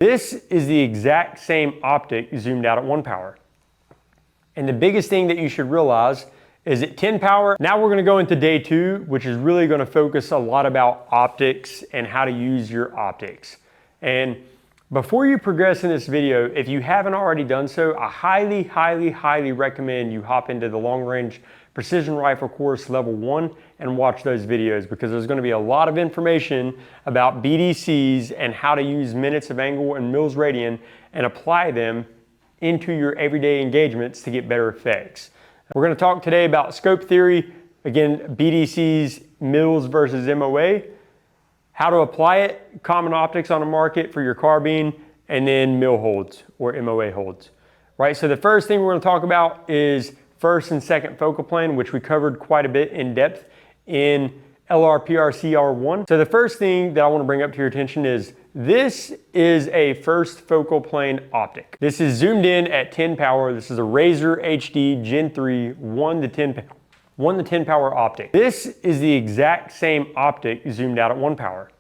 This is the exact same optic zoomed out at 1 power. And the biggest thing that you should realize is at 10 power, now we're gonna go into day 2, which is really gonna focus a lot about optics and how to use your optics. And before you progress in this video, if you haven't already done so, I highly recommend you hop into the Long Range Precision Rifle Course Level 1 and watch those videos, because there's gonna be a lot of information about BDCs and how to use minutes of angle and mils radian and apply them into your everyday engagements to get better effects. We're gonna talk today about scope theory, again, BDCs, mils versus MOA, how to apply it, common optics on the market for your carbine, and then mil holds or MOA holds, right? So the first thing we're gonna talk about is first and second focal plane, which we covered quite a bit in depth in LRPRC R1. So the first thing that I wanna bring up to your attention is this is a first focal plane optic. This is zoomed in at 10 power. This is a Razor HD Gen 3 1 to 10 power optic. This is the exact same optic zoomed out at 1 power.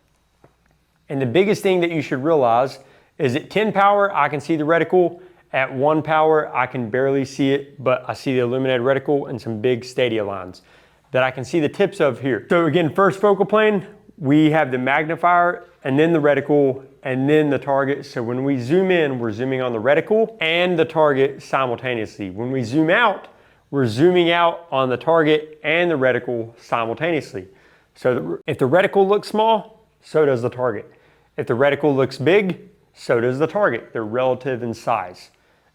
And the biggest thing that you should realize is at 10 power, I can see the reticle. At 1 power, I can barely see it, but I see the illuminated reticle and some big stadia lines that I can see the tips of here. So again, first focal plane, we have the magnifier and then the reticle and then the target. So when we zoom in, we're zooming on the reticle and the target simultaneously. When we zoom out, we're zooming out on the target and the reticle simultaneously. So if the reticle looks small, so does the target. If the reticle looks big, so does the target. They're relative in size,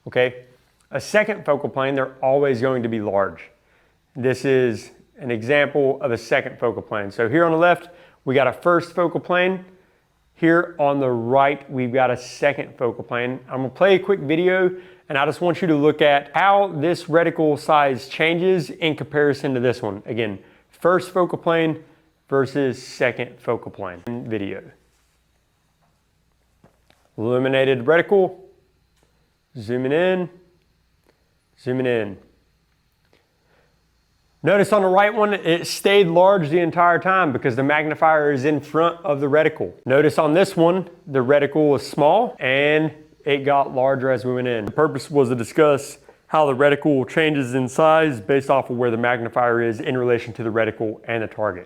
okay? A second focal plane, they're always going to be large. This is an example of a second focal plane. So here on the left, we got a first focal plane. Here on the right, we've got a second focal plane. I'm gonna play a quick video, and I just want you to look at how this reticle size changes in comparison to this one. Again, first focal plane versus second focal plane video. Illuminated reticle, zooming in, zooming in. Notice on the right one, it stayed large the entire time because the magnifier is in front of the reticle. Notice on this one, the reticle was small and it got larger as we went in. The purpose was to discuss how the reticle changes in size based off of where the magnifier is in relation to the reticle and the target.